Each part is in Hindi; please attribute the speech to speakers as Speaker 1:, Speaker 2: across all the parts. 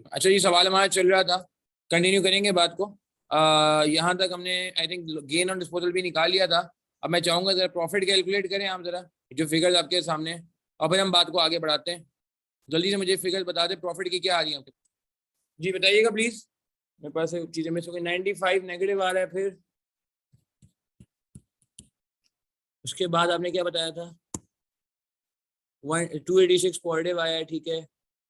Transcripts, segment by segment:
Speaker 1: अच्छा जी, सवाल हमारा चल रहा था, कंटिन्यू करेंगे बात को। यहाँ तक हमने I think gain on disposal भी निकाल लिया था। अब मैं चाहूंगा जरा प्रॉफिट कैलकुलेट करें आप जरा, जो फिगर्स आपके सामने हैं, और फिर हम बात को आगे बढ़ाते हैं। जल्दी से मुझे फिगर्स बता दें प्रॉफिट की क्या आ रही है आपके। जी बताइएगा प्लीज, मेरे पास चीजें मिस हो गई। 95 नेगेटिव आ रहा है, फिर उसके बाद आपने क्या बताया था, 286 पॉजिटिव आया है, ठीक है।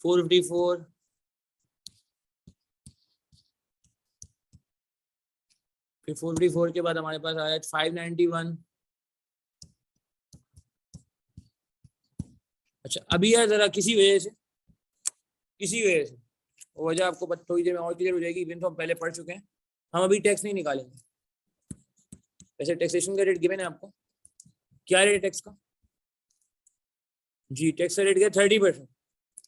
Speaker 1: 454, फिर 454 के बाद हमारे पास आया 591। अच्छा अभी यार जरा किसी वजह से वो वजह आपको थोड़ी देर में और क्लियर हो जाएगी। इवन तो हम पहले पढ़ चुके हैं, हम अभी टैक्स नहीं निकालेंगे। वैसे टैक्सेशन का रेट गिवन है आपको, क्या रेट है टैक्स का? जी टैक्स का रेट क्या? 30%।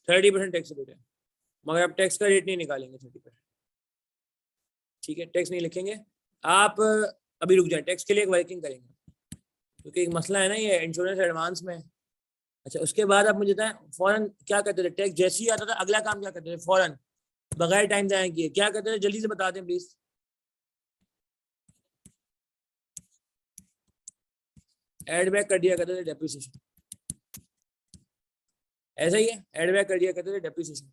Speaker 1: 30% टैक्स रेट है, मगर आप टैक्स का रेट नहीं निकालेंगे 30%। ठीक है, टैक्स नहीं लिखेंगे आप। अभी रुक जाए, टैक्स के लिए एक वर्किंग करेंगे, क्योंकि एक मसला है ना ये इंश्योरेंस एडवांस में। अच्छा उसके बाद आप मुझे बताएं, फौरन क्या करते थे? टैक्स जैसे ही आता था अगला काम क्या करते थे? फौरन बगैर टाइम जाए किए क्या करते थे? जल्दी से बता दें प्लीज। एड बैक कर दिया करते थे डेप्रिसिएशन, ऐसा ही है, एड बैक कर दिया करते थे डेप्रिसिएशन।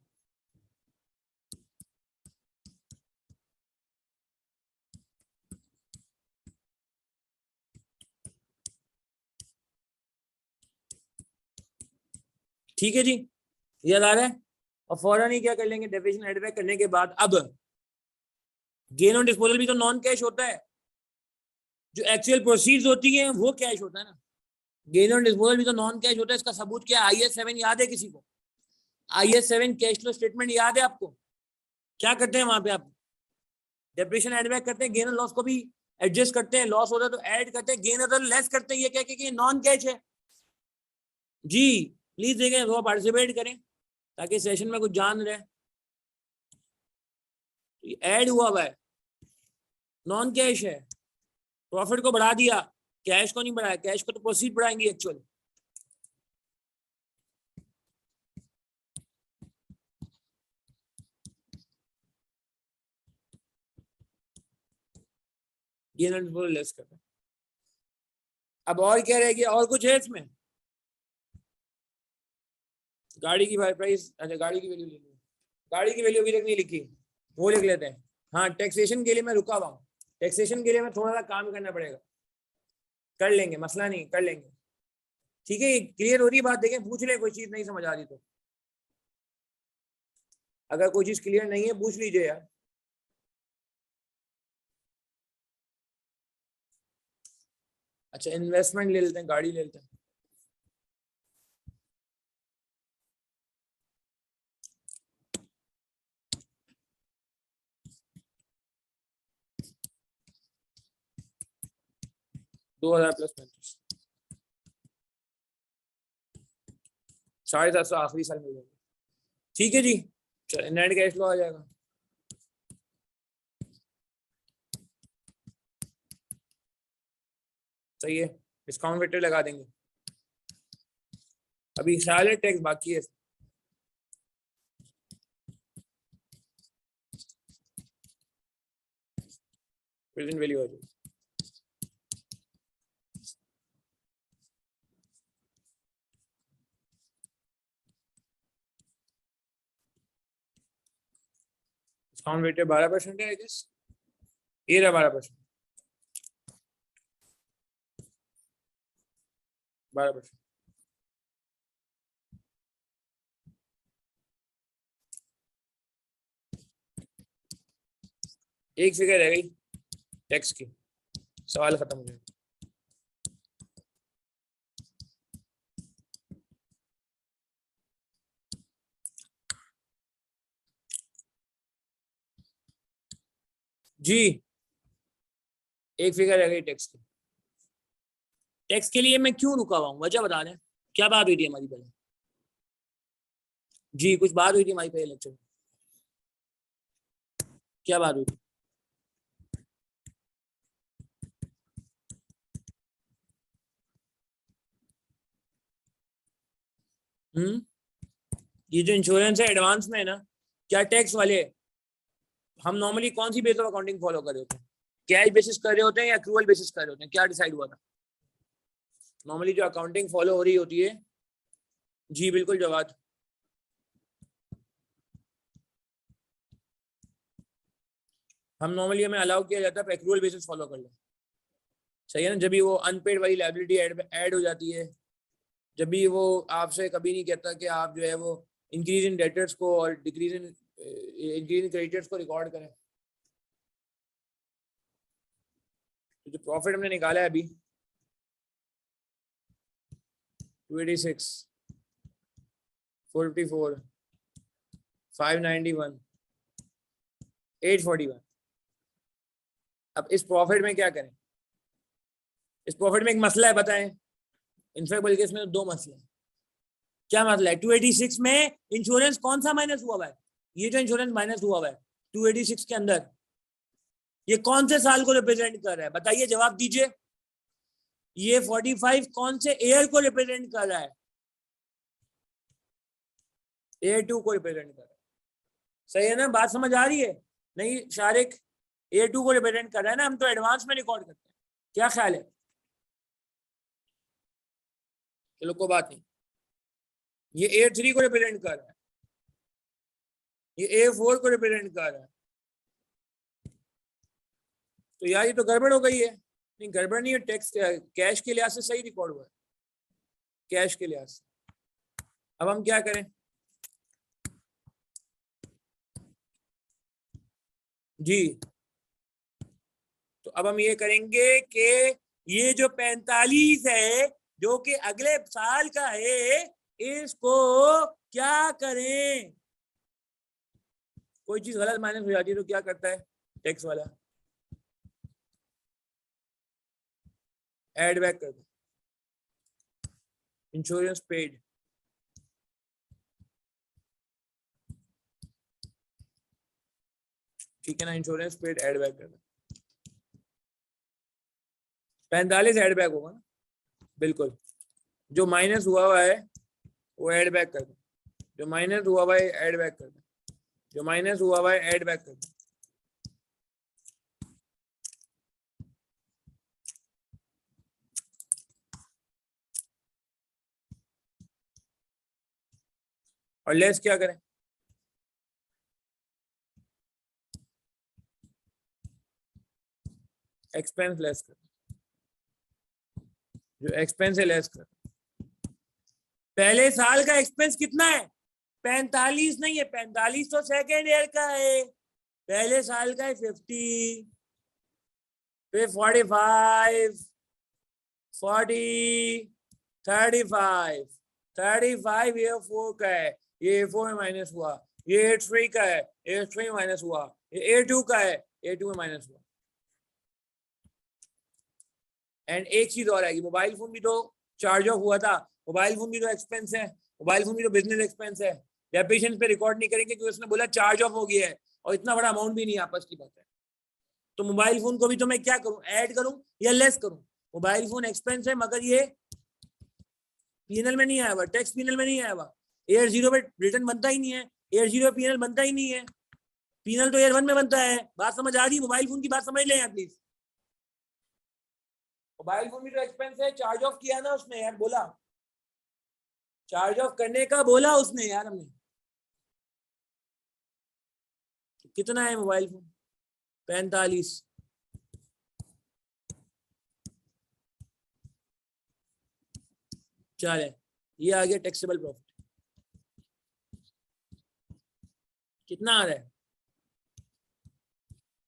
Speaker 1: ठीक है जी, याद आ रहा है। और फौरन ही क्या कर लेंगे, डेप्रिसिएशन एड बैक करने के बाद अब गेन ऑन डिस्पोजल भी तो नॉन कैश होता है, जो एक्चुअल प्रोसीड्स होती है वो कैश होता है ना। गेन ऑन डिस्पोजल भी तो नॉन कैश होता है। इसका सबूत क्या है? IS 7 याद है किसी को? IS 7 कैश फ्लो स्टेटमेंट याद है आपको? क्या करते हैं वहां पे आप? डेप्रिसिएशन एड बैक करते हैं, गेन और लॉस को भी एडजस्ट करते हैं, लॉस होता है तो ऐड करते हैं, गेन होता है तो लेस करते हैं। ये क्या कि नॉन कैश है जी। प्लीज देखें, वो पार्टिसिपेट करें ताकि सेशन में कुछ जान रहे। ऐड हुआ है, नॉन कैश है, प्रॉफिट को बढ़ा दिया, कैश को नहीं बढ़ाया। कैश को तो प्रोसीड बढ़ाएंगे एक्चुअल। गेन एंड लेस करते हैं। अब और क्या रह गया? और कुछ है इसमें? गाड़ी की प्राइस, अच्छा गाड़ी की वैल्यू ले लो। गाड़ी की वैल्यू अभी तक नहीं लिखी, वो लिख लेते हैं। हाँ टैक्सेशन के लिए मैं रुका हुआ हूँ, टैक्सेशन के लिए मैं थोड़ा सा काम करना पड़ेगा, कर लेंगे, मसला नहीं, कर लेंगे। ठीक है, क्लियर हो रही बात? देखें, पूछ ले कोई चीज नहीं समझ आ रही तो, अगर कोई चीज क्लियर नहीं है पूछ लीजिए यार। अच्छा इन्वेस्टमेंट ले लेते हैं, गाड़ी ले लेते हैं। $2,000 + 35, 750 आखिरी साल मिल जाएगा। ठीक है जी, चलो नेट कैश फ्लो आ जाएगा। सही है, डिस्काउंट फैक्टर लगा देंगे। अभी ख्याल है टैक्स बाकी है, प्रेजेंट वैल्यू आ जाएगी। डिस्काउंट फैक्टर 12% है आई गेस, ये रहा 12%। 12%। एक फिगर रह गई टैक्स की, सवाल खत्म हो गया। जी एक फिगर रह गई टैक्स की। टैक्स के लिए मैं क्यों रुका हुआ हूँ, वजह बता दें, क्या बात हुई थी हमारी पहले? जी कुछ बात हुई थी हमारी पहले लेक्चर में, क्या बात हुई थी? ये जो इंश्योरेंस है एडवांस में है ना, क्या टैक्स वाले हम नॉर्मली कौन सी बेस ऑफ अकाउंटिंग फॉलो कर रहे होते हैं? कैश बेसिस कर रहे होते हैं या एक्रूअल बेसिस कर रहे होते हैं? क्या डिसाइड हुआ था? नॉर्मली जो अकाउंटिंग फॉलो हो रही होती है, जी बिल्कुल जवाब, हम नॉर्मली हमें अलाउ किया जाता है एक्रूअल बेसिस फॉलो कर लो, सही है ना। जब भी वो अनपेड वाली लायबिलिटी ऐड हो जाती है, जब भी वो आपसे कभी नहीं कहता कि आप जो है वो इंक्रीज इन डेटर्स को और डिक्रीज इन क्रेडिटर्स को रिकॉर्ड करें। तो जो प्रॉफिट हमने निकाला है अभी 286, 44, 591, 841, अब इस प्रॉफिट में क्या करें? इस प्रॉफिट में एक मसला है, बताएं। इनफैक्ट बल्कि इसमें दो मसले हैं। क्या मसला है? 286 में इंश्योरेंस कौन सा माइनस हुआ हुआ है? ये जो इंश्योरेंस माइनस हुआ हुआ है 286 के अंदर, ये कौन से साल को रिप्रेजेंट कर रहा है? बताइए, जवाब दीजिए। ये 45 कौन से ईयर को रिप्रेजेंट कर रहा है? A2 को रिप्रेजेंट कर रहा है, सही है ना? बात समझ आ रही है? नहीं शारिक, A2 को रिप्रेजेंट कर रहा है ना, हम तो एडवांस में रिकॉर्ड करते हैं। क्या ख्याल है? चलो कोई बात नहीं। ये A3 को रिप्रेजेंट कर रहा है, ये A4 को रिप्रेजेंट कर रहा है। तो यार ये तो गड़बड़ हो गई है। नहीं गड़बड़ नहीं है, टैक्स कैश के लिहाज से सही रिकॉर्ड हुआ है, कैश के लिहाज से। अब हम क्या करें जी? तो अब हम ये करेंगे कि ये जो 45 है जो कि अगले साल का है, इसको क्या करें? कोई चीज गलत माइनस हो जाती है तो क्या करता है टैक्स वाला? एड बैक कर दो, इंश्योरेंस पेड, ठीक है ना? इंश्योरेंस पेड एड बैक कर दो। 45 एड बैक होगा ना, बिल्कुल। जो माइनस हुआ है वो एड बैक कर दो, जो माइनस हुआ है एड बैक कर दो, जो माइनस हुआ है एड बैक कर दो। और लेस क्या करें? एक्सपेंस लेस कर, जो एक्सपेंस है लेस कर। पहले साल का एक्सपेंस कितना है? 45 नहीं है, 45 तो सेकेंड ईयर का है। पहले साल का है 50, फिर 45, 40, 35, 35 ये 4 का है, ये 4 में माइनस हुआ। ये 3 का है, ये 3 में माइनस हुआ। ये A2 का है, A2 में माइनस हुआ। एंड एक चीज और आएगी, मोबाइल फोन भी तो चार्ज ऑफ हुआ था, मोबाइल फोन भी तो एक्सपेंस है, मोबाइल फोन भी तो बिजनेस एक्सपेंस है। डेप्रिसिएशन पे रिकॉर्ड नहीं करेंगे क्योंकि उसने बोला चार्ज ऑफ हो गया है और इतना बड़ा अमाउंट भी नहीं, आपस की बात है। तो मोबाइल फोन को भी तो मैं क्या करूं, ऐड करूं या लेस करूं? मोबाइल फोन एक्सपेंस है मगर ये पीएनएल में नहीं आया हुआ, टैक्स पीएनएल में नहीं आया हुआ। ईयर 0 पे रिटर्न बनता ही नहीं है, ईयर 0 पे पीएनएल बनता ही नहीं है। पीएनएल तो ईयर 1 में बनता है। बात समझ आ रही? मोबाइल फोन की बात समझ लें प्लीज। मोबाइल फोन भी तो एक्सपेंस है, चार्ज ऑफ किया ना उसने यार, बोला चार्ज ऑफ करने का बोला उसने यार हमने। कितना है मोबाइल फोन? 45। चले, ये आ गया टैक्सेबल प्रॉफिट। कितना आ रहा है?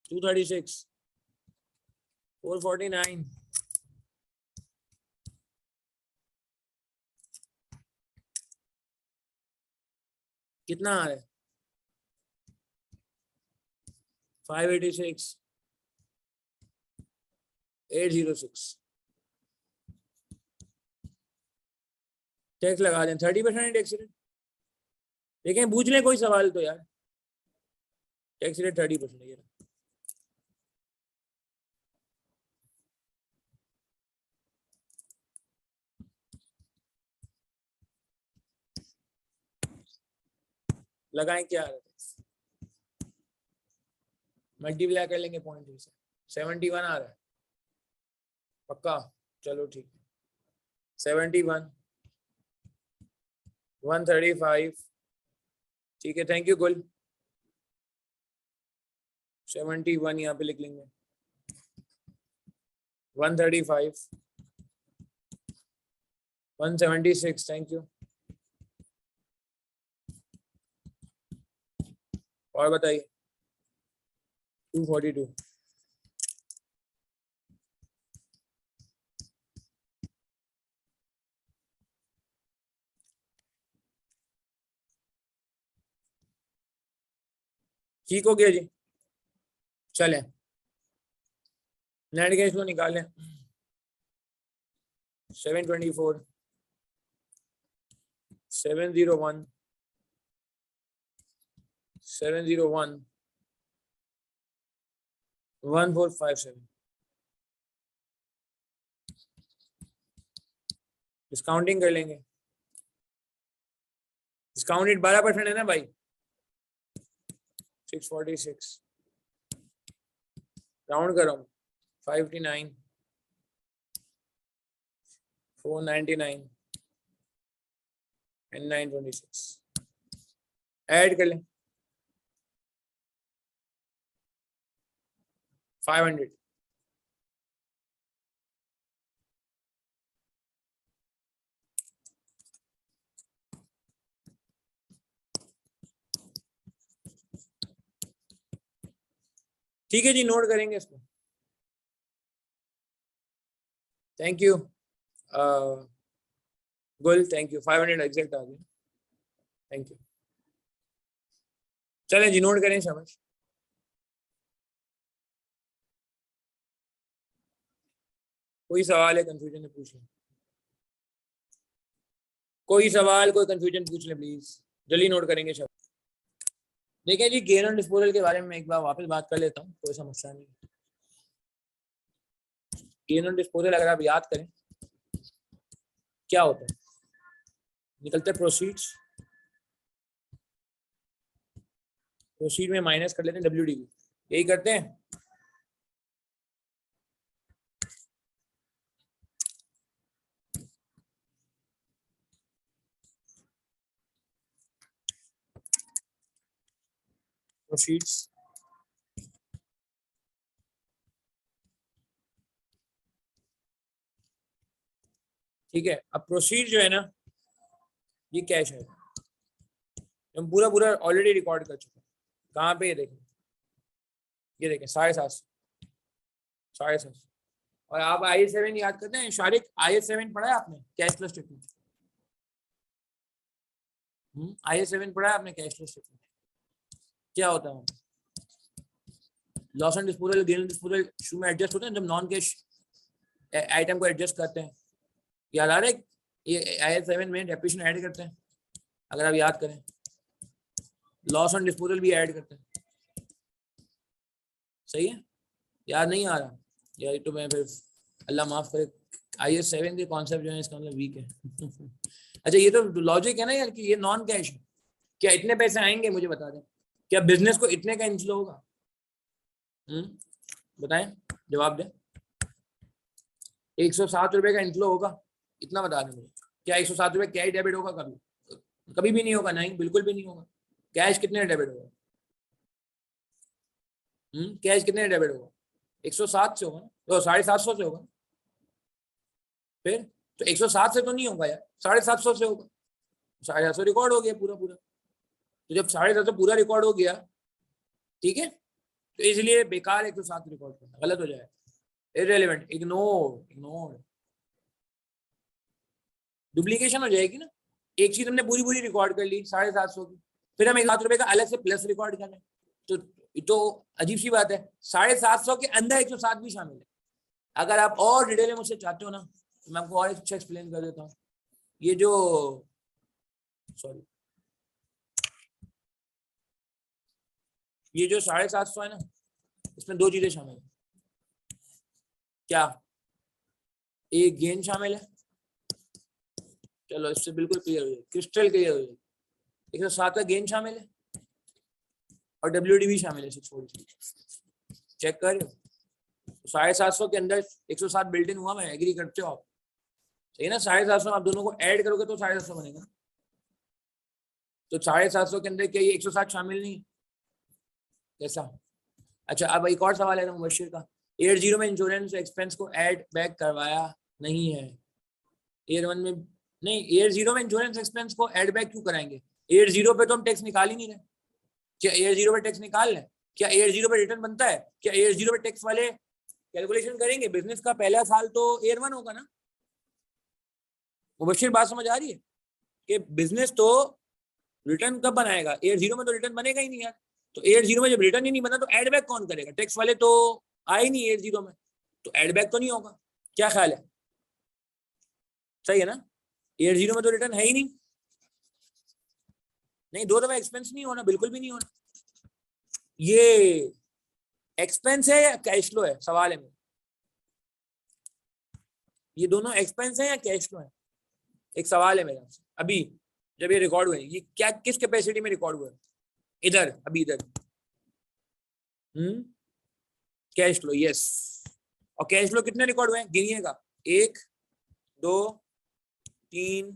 Speaker 1: 236, 449, कितना आ रहा है? 586, 806। टैक्स लगा दें 30% टैक्स रेट। देखें पूछ लें कोई सवाल तो यार। टैक्स रेट 30% है। लगाएं क्या मल्टीप्लाई कर लेंगे 0.3 से 71 आ रहा है पक्का चलो ठीक है 71 135 ठीक है थैंक यू गुल 71 यहाँ पे लिख लेंगे 135 176 थैंक यू और बताइए 242 ठीक हो गया जी चलें नेट कैश को निकालें 724 701 701 1457 डिस्काउंटिंग कर लेंगे डिस्काउंट रेट 12% है ना भाई 646 राउंड कर रहा हूँ 589 499 and 926 ऐड कर लें 500 ठीक है जी नोट करेंगे इसको थैंक यू गुल थैंक यू 500 एग्जैक्ट आ गया थैंक यू चलें जी नोट करें समझ कोई सवाल है कंफ्यूजन है पूछ लें कोई सवाल कोई कंफ्यूजन पूछ लें प्लीज जल्दी नोट करेंगे सब देखिए जी गेन ऑन डिस्पोजल के बारे में एक बार वापस बात कर लेता हूँ कोई समस्या नहीं गेन ऑन डिस्पोजल अगर आप याद करें क्या होता है निकलते प्रोसीड्स प्रोसीड में माइनस कर लेते हैं WDV यही करते हैं प्रोसीड्स ठीक है अब प्रोसीड जो है ना ये कैश है हम पूरा पूरा ऑलरेडी रिकॉर्ड कर चुके हैं कहाँ पे ये देखें 750 750 और आप IS7 याद करते हैं शारिक IS7 पढ़ा है आपने कैशलेस स्टेटमेंट IS7 पढ़ा है आपने कैशलेस स्टेटमेंट क्या होता है loss and disposal gain on disposal शुरू में एडजस्ट होते हैं जब नॉन कैश आइटम को एडजस्ट करते हैं याद आ रहा है ये IS7 में डेप्रिसिएशन ऐड करते हैं अगर आप याद करें लॉस ऑन डिस्पोजल भी ऐड करते हैं सही है याद नहीं आ रहा यार तो मैं फिर अल्लाह माफ करे IS7 के कॉन्सेप्ट जो है इसका मतलब वीक है अच्छा ये तो लॉजिक है ना यार कि ये नॉन कैश है क्या इतने पैसे आएंगे मुझे बता दें क्या बिजनेस को इतने का इनफ्लो होगा बताएं जवाब दें 107 रुपए का इनफ्लो होगा इतना बता दें मुझे क्या 107 रुपए कैश डेबिट होगा कभी भी नहीं होगा नहीं बिल्कुल भी नहीं होगा कैश कितने डेबिट होगा कैश कितने डेबिट होगा 107 से होगा तो 750 से होगा फिर तो 107 से तो नहीं होगा यार 750 से होगा 750 रिकॉर्ड हो गया पूरा पूरा तो जब 750 पूरा रिकॉर्ड हो गया ठीक है तो इसलिए बेकार 107 रिकॉर्ड करना गलत हो जाएगा इररिलेवेंट इग्नोर डुप्लीकेशन हो जाएगी ना एक चीज हमने पूरी पूरी रिकॉर्ड कर ली 750 की फिर हम 1,000 रुपए का अलग से प्लस रिकॉर्ड कर रहे तो अजीब सी बात है 750 के अंदर 107 भी शामिल है अगर आप और डिटेल में मुझसे चाहते हो ना तो मैं आपको और अच्छा एक्सप्लेन कर देता हूँ ये जो सॉरी ये जो 750 है ना इसमें दो चीजें शामिल है क्या एक गेन शामिल है चलो इससे बिल्कुल क्लियर हो जाए क्रिस्टल क्लियर हो जाए 107 का गेन शामिल है और WD भी शामिल है 643। चेक कर 750 के अंदर 107 बिल्ट इन हुआ। मैं एग्री करते हो आप? सही ना? 750 आप दोनों को ऐड करोगे तो 750 बनेगा। तो 750 के अंदर क्या ये 107 शामिल नहीं? कैसा? अच्छा, अब एक और सवाल है ना मुबशिर का। ईयर 0 में इंश्योरेंस एक्सपेंस को ऐड बैक करवाया नहीं है। ईयर 1 में नहीं, ईयर 0 में इंश्योरेंस एक्सपेंस को ऐड बैक क्यों कराएंगे? ईयर 0 पे तो हम टैक्स निकाल ही नहीं रहे। क्या ईयर 0 पे टैक्स निकाल लें? क्या ईयर 0 पे रिटर्न बनता है? क्या ईयर 0 पे टैक्स वाले कैलकुलेशन करेंगे? बिजनेस का पहला साल तो ईयर 1 होगा ना। मुबशिर बात समझ आ रही है कि बिजनेस तो रिटर्न कब बनाएगा? ईयर 0 में तो रिटर्न बनेगा ही नहीं यार। तो ईयर 0 में जब रिटर्न ही नहीं बना तो एड बैक कौन करेगा? टैक्स वाले तो आए नहीं ईयर 0 में, तो एड बैक तो नहीं होगा। क्या ख्याल है? सही है ना? ईयर 0 में तो रिटर्न है ही नहीं। नहीं, 2 दफा एक्सपेंस नहीं होना, बिल्कुल भी नहीं होना। ये एक्सपेंस है या कैश फ्लो है? सवाल है मेरा। ये दोनों एक्सपेंस है या कैश फ्लो है? एक सवाल है मेरा। अभी जब ये रिकॉर्ड हुए, ये क्या किस कैपेसिटी में रिकॉर्ड हुआ? इधर, अभी इधर। Cash flow, yes. और कैश फ्लो कितने रिकॉर्ड हुए? गिनिएगा, 1 2 3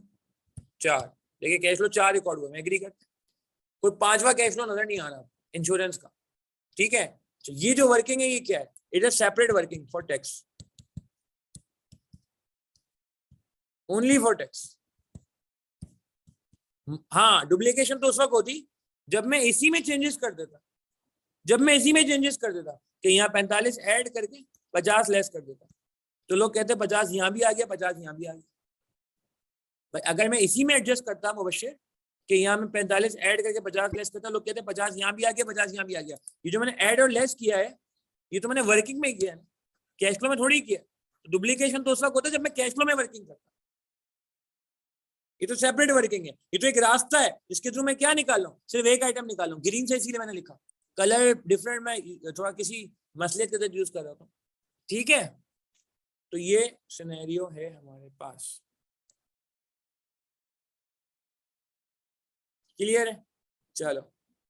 Speaker 1: 4। देखिए कैश फ्लो 4 रिकॉर्ड हुए। मैं एग्री करता, कोई 5वां कैश फ्लो नजर नहीं आ रहा इंश्योरेंस का। ठीक है, तो ये जो वर्किंग है ये क्या है? It is separate working for tax, only for tax. हाँ, डुप्लीकेशन तो उस वक्त होती जब मैं इसी में चेंजेस कर देता। जब मैं इसी में चेंजेस कर देता कि यहाँ 45 ऐड करके 50 लेस कर देता, तो लोग कहते 50 यहाँ भी आ गया, 50 यहाँ भी आ गया। भाई अगर मैं इसी में एडजस्ट करता मुबशिर कि यहाँ में 45 ऐड करके 50 लेस करता, लोग कहते 50 यहाँ भी आ गया, 50 यहाँ भी आ गया। ये जो मैंने ऐड और लेस किया है ये तो मैंने वर्किंग में किया है, कैश फ्लो में थोड़ी किया। तो डुप्लीकेशन तो उस वक्त होता है जब मैं कैश फ्लो में वर्किंग करता। ये तो सेपरेट वर्किंग है। ये तो एक रास्ता है जिसके थ्रू मैं क्या निकाल रहा हूँ? सिर्फ एक आइटम निकाल रहा हूँ। ग्रीन से इसीलिए मैंने लिखा, कलर डिफरेंट मैं थोड़ा किसी मसलियत के तहत यूज कर रहा था। ठीक है, तो ये सिनेरियो है हमारे पास। क्लियर है? चलो